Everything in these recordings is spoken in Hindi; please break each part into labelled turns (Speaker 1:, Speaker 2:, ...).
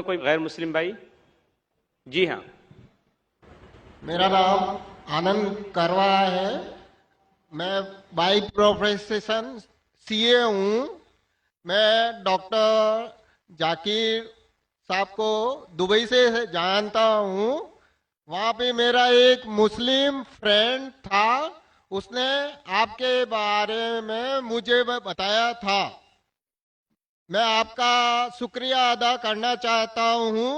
Speaker 1: कोई गैर मुस्लिम भाई? जी हाँ।
Speaker 2: मेरा नाम आनंद करवा है। मैं बाई प्रोफेशन सीए हूँ। मैं डॉक्टर जाकिर साहब को दुबई से जानता हूँ। वहाँ पे मेरा एक मुस्लिम फ्रेंड था, उसने आपके बारे में मुझे बताया था। मैं आपका शुक्रिया अदा करना चाहता हूँ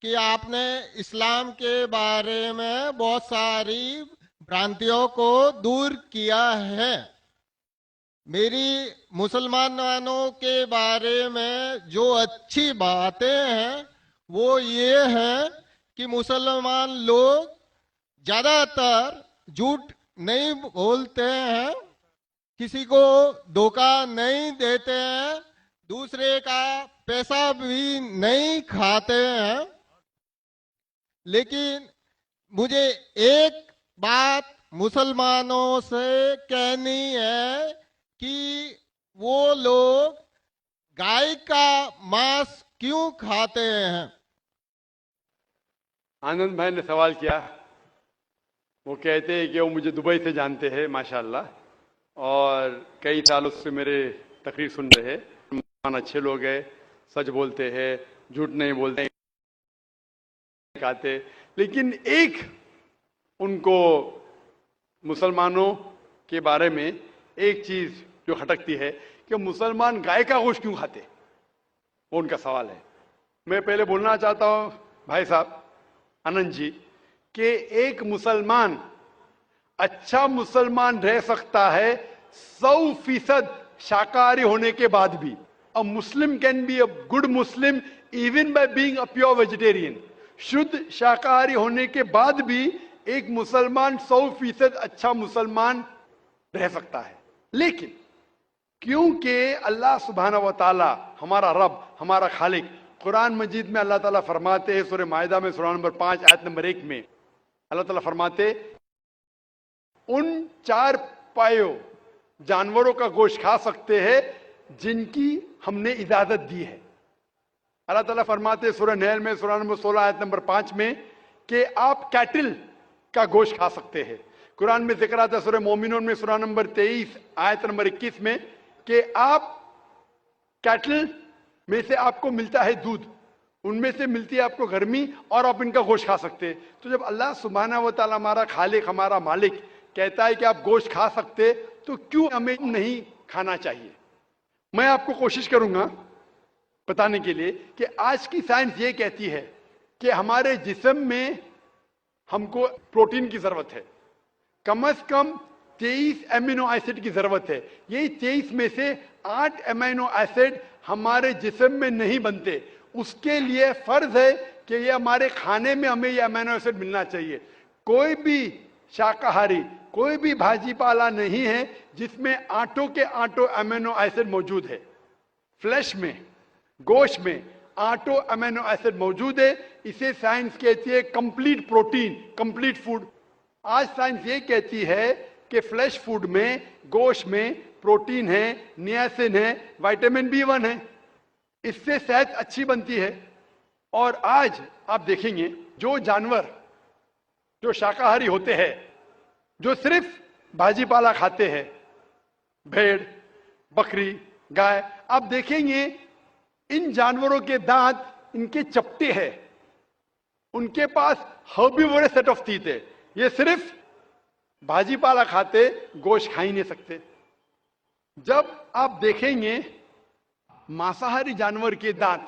Speaker 2: कि आपने इस्लाम के बारे में बहुत सारी भ्रांतियों को दूर किया है। मेरी मुसलमानों के बारे में जो अच्छी बातें हैं वो ये है कि मुसलमान लोग ज्यादातर झूठ नहीं बोलते हैं, किसी को धोखा नहीं देते हैं, दूसरे का पैसा भी नहीं खाते हैं। लेकिन मुझे एक बात मुसलमानों से कहनी है कि वो लोग गाय का मांस क्यों खाते हैं।
Speaker 3: आनंद भाई ने सवाल किया। वो कहते हैं कि वो मुझे दुबई से जानते हैं माशाल्लाह, और कई सालों से मेरे तकरीर सुन रहे हैं। मुसलमान अच्छे लोग हैं, सच बोलते हैं, झूठ नहीं बोलते खाते। लेकिन एक उनको मुसलमानों के बारे में एक चीज जो खटकती है कि मुसलमान गाय का गोश्त क्यों खाते, वो उनका सवाल है। मैं पहले बोलना चाहता हूं भाई साहब आनंद जी कि एक मुसलमान अच्छा मुसलमान रह सकता है 100% शाकाहारी होने के बाद भी। A Muslim can be a good Muslim even by being a pure vegetarian. शुद्ध शाकाहारी होने के बाद भी एक मुसलमान 100% अच्छा मुसलमान रह सकता है। लेकिन क्योंकि अल्लाह सुब्हानहू व तआला हमारा रब, हमारा खालिक, कुरान मजीद में अल्लाह ताला फरमाते हैं, सूरह माइदा में सूरा नंबर 5 आयत नंबर 1 में अल्लाह ताला फरमाते, उन 4 पायों जानवरों का गोश्त खा सकते हैं जिनकी हमने इजाजत दी है। अल्लाह ताला फरमाते सूरह नहल में सूरा नंबर 16 आयत नंबर 5 में कि आप कैटल का गोश्त खा सकते हैं। कुरान में जिक्र आता है सूरह मोमिनून में सूरा नंबर 23 आयत नंबर 21 में कि आप कैटल में से आपको मिलता है दूध, उनमें से मिलती है आपको गर्मी, और आप इनका गोश्त खा सकते हैं। तो जब अल्लाह सुब्हानहू व तआला हमारा खालिक, हमारा मालिक कहता है कि आप गोश्त खा सकते, तो क्यों हमें नहीं खाना चाहिए। मैं आपको कोशिश करूंगा बताने के लिए कि आज की साइंस ये कहती है कि हमारे जिस्म में हमको प्रोटीन की जरूरत है, कम से कम 23 एमिनो एसिड की जरूरत है। यही 23 में से 8 एमिनो एसिड हमारे जिस्म में नहीं बनते। उसके लिए फर्ज है कि ये हमारे खाने में हमें ये एमिनो एसिड मिलना चाहिए। कोई भी शाकाहारी, कोई भी भाजी पाला नहीं है जिसमें आटों के आटो एमिनो एसिड मौजूद है। फ्लैश में, गोश्त में आटो अमीनो एसिड मौजूद है। इसे साइंस कहती है कंप्लीट प्रोटीन, कंप्लीट फूड। आज साइंस ये कहती है कि फ्लैश फूड में, गोश्त में प्रोटीन है, नियासिन है, विटामिन B1 है, इससे सेहत अच्छी बनती है। और आज आप देखेंगे जो जानवर जो शाकाहारी होते हैं, जो सिर्फ भाजी पाला खाते हैं, भेड़, बकरी, गाय, आप देखेंगे इन जानवरों के दांत इनके चपटे हैं, उनके पास हर्बीवोरस सेट ऑफ टीथ है। ये सिर्फ भाजी पाला खाते, गोश्त खा ही नहीं सकते। जब आप देखेंगे मांसाहारी जानवर के दांत,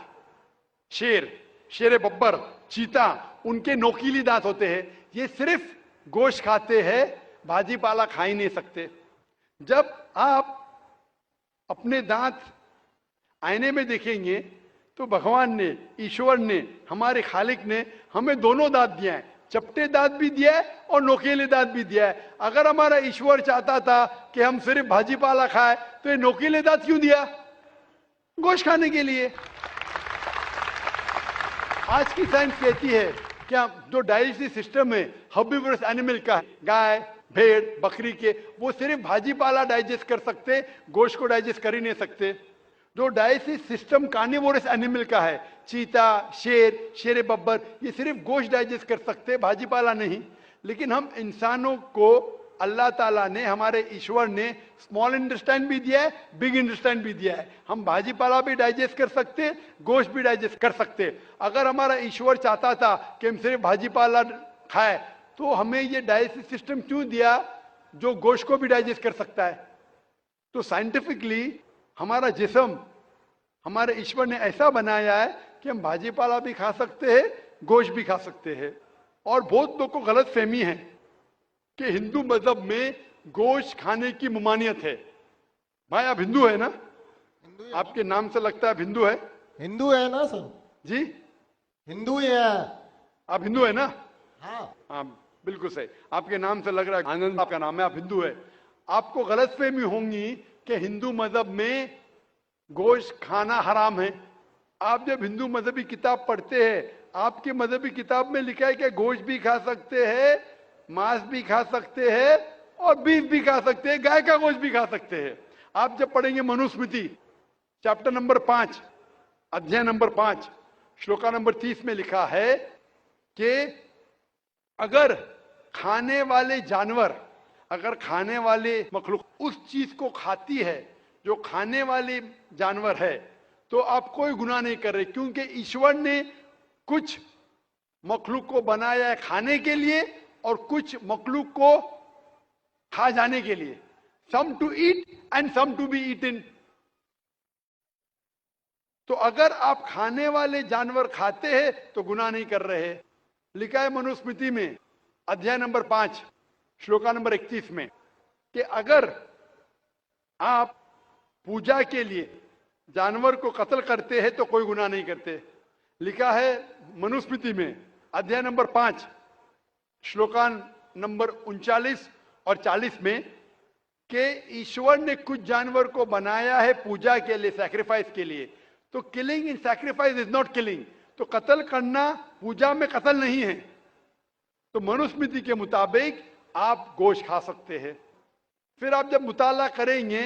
Speaker 3: शेर बब्बर, चीता, उनके नोकीली दांत होते हैं। ये सिर्फ गोश्त खाते हैं, भाजी पाला खा ही नहीं सकते। जब आप अपने दांत आईने में देखेंगे तो भगवान ने, ईश्वर ने, हमारे खालिक ने हमें दोनों दांत दिया है, चपटे दांत भी दिया है और नोकीले दांत भी दिया है। अगर हमारा ईश्वर चाहता था कि हम सिर्फ भाजी पाला खाए तो ये नोकीले दांत क्यों दिया? गोश्त खाने के लिए। आज की साइंस कहती है कि जो डाइजेस्टिव सिस्टम है हर्बीवोरस एनिमल का, गाय, भेड़, बकरी के, वो सिर्फ भाजी पाला डाइजेस्ट कर सकते, गोश्त को डाइजेस्ट कर ही नहीं सकते। जो डाइजेस्टिव सिस्टम कार्निवोरस एनिमल का है, चीता, शेर, शेर बब्बर, ये सिर्फ गोश्त डाइजेस्ट कर सकते हैं, भाजी पाला नहीं। लेकिन हम इंसानों को अल्लाह ताला ने, हमारे ईश्वर ने स्मॉल इंटेस्टाइन भी दिया है, बिग इंटेस्टाइन भी दिया है। हम भाजी पाला भी डाइजेस्ट कर सकते हैं, गोश्त भी डाइजेस्ट कर सकते हैं। अगर हमारा ईश्वर चाहता था कि हम सिर्फ भाजी पाला खाए, तो हमें ये डाइजेस्टिव सिस्टम क्यों दिया जो गोश्त को भी डाइजेस्ट कर सकता है? तो साइंटिफिकली हमारा जिस्म, हमारे ईश्वर ने ऐसा बनाया है कि हम भाजी पाला भी खा सकते हैं, गोश्त भी खा सकते हैं। और बहुत लोगों को गलत फहमी है कि हिंदू मजहब में गोश्त खाने की ममानियत है। भाई आप हिंदू है ना?
Speaker 2: हिंदू है।
Speaker 3: आपके नाम से लगता है आप हिंदू है
Speaker 2: हिंदू है ना सर?
Speaker 3: जी,
Speaker 2: हिंदू ही है।
Speaker 3: आप हिंदू है ना?
Speaker 2: हाँ।
Speaker 3: हाँ बिल्कुल सही, आपके नाम से लग रहा है आनंद आपका नाम है, आप हिंदू है। आपको गलत फहमी होंगी कि हिंदू मजहब में गोश्त खाना हराम है। आप जब हिंदू मजहबी किताब पढ़ते हैं, आपकी मजहबी किताब में लिखा है कि गोश्त भी खा सकते हैं, मांस भी खा सकते हैं और बीफ भी खा सकते हैं, गाय का गोश्त भी खा सकते हैं। आप जब पढ़ेंगे मनुस्मृति चैप्टर नंबर 5, अध्याय नंबर 5, श्लोका नंबर 30 में लिखा है कि अगर खाने वाले जानवर, अगर खाने वाले मखलूक उस चीज को खाती है जो खाने वाले जानवर है, तो आप कोई गुनाह नहीं कर रहे, क्योंकि ईश्वर ने कुछ मखलूक को बनाया है खाने के लिए और कुछ मखलूक को खा जाने के लिए। Some to eat and some to be eaten. तो अगर आप खाने वाले जानवर खाते हैं तो गुनाह नहीं कर रहे। लिखा है मनुस्मृति में अध्याय नंबर 5 श्लोका नंबर 31 में कि अगर आप पूजा के लिए जानवर को कत्ल करते हैं तो कोई गुनाह नहीं करते। लिखा है मनुस्मृति में अध्याय नंबर 5 श्लोकान नंबर 39 और 40 में कि ईश्वर ने कुछ जानवर को बनाया है पूजा के लिए, सैक्रिफाइस के लिए। तो killing in sacrifice is not killing. तो कत्ल करना पूजा में कत्ल नहीं है। तो मनुस्मृति के मुताबिक आप गोश्त खा सकते हैं। फिर आप जब मुताला करेंगे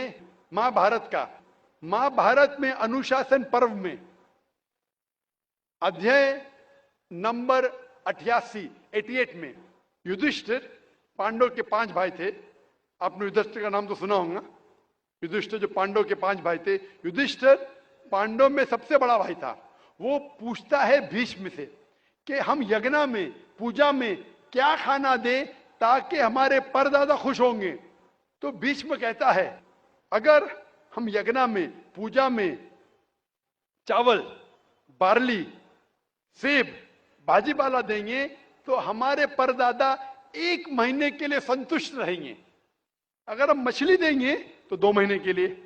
Speaker 3: महाभारत का, महाभारत में अनुशासन पर्व में अध्याय नंबर 88 में युधिष्ठिर, पांडव के 5 भाई थे, आपने युधिष्ठिर का नाम तो सुना होगा। युधिष्ठिर जो पांडव के 5 भाई थे, युधिष्ठिर पांडव में सबसे बड़ा भाई था। वो पूछता है भीष्म से कि हम यज्ञ में, पूजा में क्या खाना दें ताकि हमारे परदादा खुश होंगे। तो भीष्म कहता है अगर हम यज्ञ में, पूजा में चावल, बार्ली, सेब, भाजी पाला देंगे तो हमारे परदादा 1 महीने के लिए संतुष्ट रहेंगे। अगर हम मछली देंगे तो 2 महीने के लिए,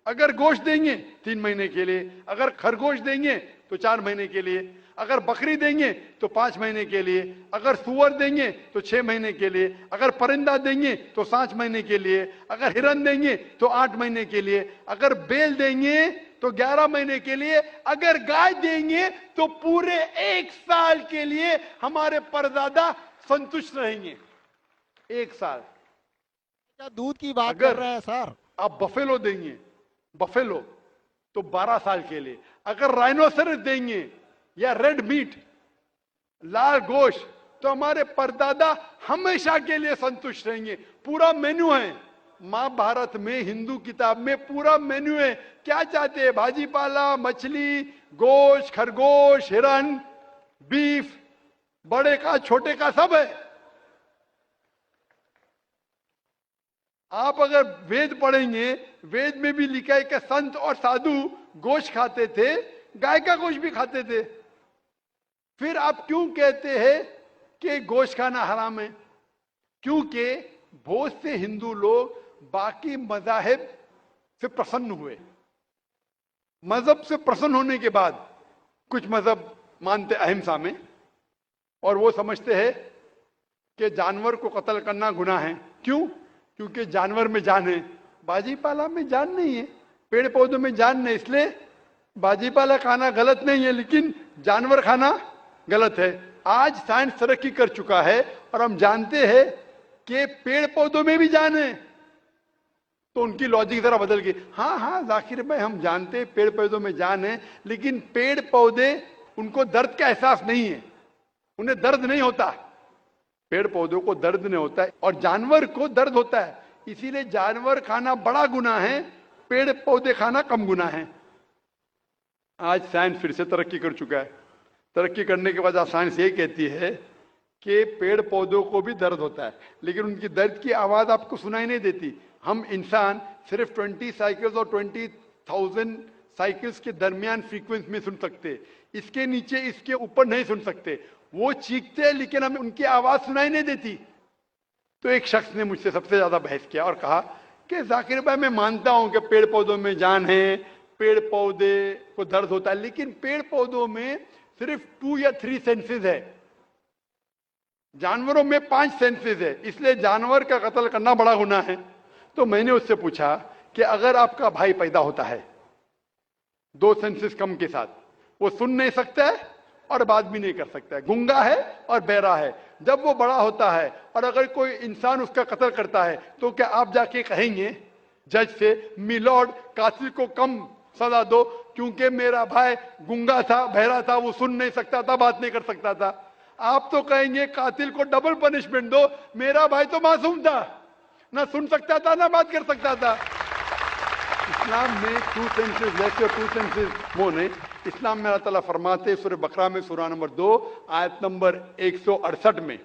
Speaker 3: अगर गोश्त देंगे 3 महीने के लिए, अगर खरगोश देंगे तो 4 महीने के लिए, अगर बकरी देंगे तो 5 महीने के लिए, अगर सुअर देंगे तो 6 महीने के लिए, अगर परिंदा देंगे तो 7 महीने के लिए, अगर हिरन देंगे तो 8 महीने के लिए, अगर बैल देंगे तो 11 महीने के लिए, अगर गाय देंगे तो पूरे 1 साल के लिए हमारे परदादा संतुष्ट रहेंगे। 1 साल।
Speaker 2: क्या दूध की बात कर रहे हैं सर?
Speaker 3: आप बफेलो देंगे, बफेलो तो 12 साल के लिए, अगर राइनोसरस देंगे या रेड मीट, लाल गोश्त, तो हमारे परदादा हमेशा के लिए संतुष्ट रहेंगे। पूरा मेन्यू है महाभारत में, हिंदू किताब में पूरा मेन्यू है। क्या चाहते हैं? भाजी पाला, मछली, गोश्त, खरगोश, हिरन, बीफ, बड़े का छोटे का सब है। आप अगर वेद पढ़ेंगे, वेद में भी लिखा है कि संत और साधु गोश्त खाते थे, गाय का गोश्त भी खाते थे। फिर आप क्यों कहते हैं कि गोश्त खाना हराम है? क्योंकि बहुत से हिंदू लोग बाकी मजाहिब से प्रसन्न हुए। मजहब से प्रसन्न होने के बाद कुछ मजहब मानते अहिंसा में, और वो समझते हैं कि जानवर को कत्ल करना गुनाह है। क्यों? क्योंकि जानवर में जान है, बाजी पाला में जान नहीं है, पेड़ पौधों में जान नहीं, इसलिए बाजी पाला खाना गलत नहीं है, लेकिन जानवर खाना गलत है। आज साइंस तरक्की कर चुका है और हम जानते हैं कि पेड़ पौधों में भी जान है। तो उनकी लॉजिक जरा बदल गई। हाँ हाँ जाकिर भाई, हम जानते हैं पेड़ पौधों में जान है, लेकिन पेड़ पौधे उनको दर्द का एहसास नहीं है, उन्हें दर्द नहीं होता। पेड़ पौधों को दर्द नहीं होता है और जानवर को दर्द होता है, इसीलिए जानवर खाना बड़ा गुनाह है, पेड़ पौधे खाना कम गुनाह है। आज साइंस फिर से तरक्की कर चुका है। तरक्की करने के बाद आज साइंस ये कहती है कि पेड़ पौधों को भी दर्द होता है, लेकिन उनकी दर्द की आवाज आपको सुनाई नहीं देती। हम इंसान सिर्फ 20 साइकिल्स और 20,000 साइकिल्स के दरमियान फ्रीक्वेंसी में सुन सकते, इसके नीचे इसके ऊपर नहीं सुन सकते। वो चीखते हैं लेकिन हमें उनकी आवाज सुनाई नहीं देती। तो एक शख्स ने मुझसे सबसे ज्यादा बहस किया और कहा कि जाकिर भाई, मैं मानता हूं कि पेड़ पौधों में जान है, पेड़ पौधे को दर्द होता है, लेकिन पेड़ पौधों में सिर्फ 2 या 3 सेंसेस है, जानवरों में 5 सेंसेस है, इसलिए जानवर का कत्ल करना बड़ा गुनाह है। तो मैंने उससे पूछा कि अगर आपका भाई पैदा होता है 2 सेंसेस कम के साथ, वो सुन नहीं सकता है और बात भी नहीं कर सकता है, गूंगा है और बहरा है, जब वो बड़ा होता है और अगर कोई इंसान उसका कत्ल करता है, तो क्या आप जाके कहेंगे जज से, मिलॉर्ड कातिल को कम सजा दो क्योंकि मेरा भाई गूंगा था, बहरा था, वो सुन नहीं सकता था, बात नहीं कर सकता था? आप तो कहेंगे कातिल को डबल पनिशमेंट दो, मेरा भाई तो मासूम था, ना सुन सकता था ना बात कर सकता था। इस्लाम में 2 सेंसेस लेस और 2 सेंसेस मोर नहीं। इस्लाम में अल्लाह ताला फरमाते सूरह बकरा में सूरह नंबर 2 आयत नंबर 168 में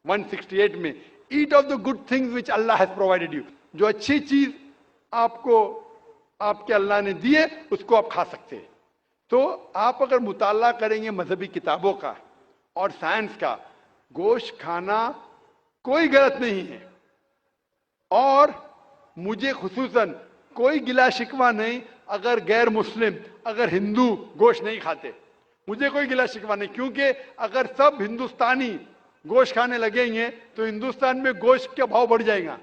Speaker 3: 168 में, eat of the good things which Allah has provided you, जो अच्छी चीज आपको आपके अल्लाह ने दिए उसको आप खा सकते हैं। तो आप अगर मुताला करेंगे मजहबी किताबों का और साइंस का, गोश्त खाना कोई गलत नहीं है और मुझे खुसूसन कोई गिला शिकवा नहीं अगर गैर मुस्लिम, अगर हिंदू गोश्त नहीं खाते, मुझे कोई गिला शिकवा नहीं, क्योंकि अगर सब हिंदुस्तानी गोश्त खाने लगेंगे तो हिंदुस्तान में गोश्त का भाव बढ़ जाएगा।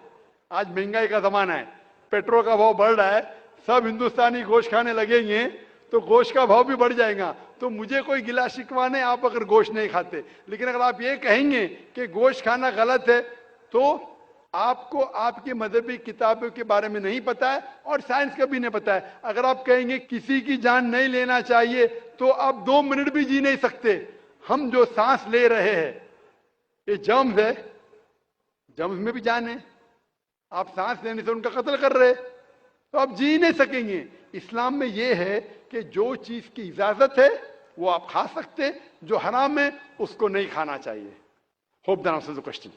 Speaker 3: आज महंगाई का जमाना है, पेट्रोल का भाव बढ़ रहा है, सब हिंदुस्तानी गोश्त खाने लगेंगे तो गोश्त का भाव भी बढ़ जाएगा। तो मुझे कोई गिला शिकवा नहीं आप अगर गोश्त नहीं खाते, लेकिन अगर आप ये कहेंगे कि गोश्त खाना गलत है तो आपको आपकी मजहबी किताबों के बारे में नहीं पता है और साइंस का भी नहीं पता है। अगर आप कहेंगे किसी की जान नहीं लेना चाहिए तो आप 2 मिनट भी जी नहीं सकते। हम जो सांस ले रहे हैं ये जर्म्स है, जर्म्स में भी जान है, आप सांस लेने से उनका कत्ल कर रहे तो आप जी नहीं सकेंगे। इस्लाम में यह है कि जो चीज की इजाजत है वो आप खा सकते, जो हराम है उसको नहीं खाना चाहिए। Hope that answers the question.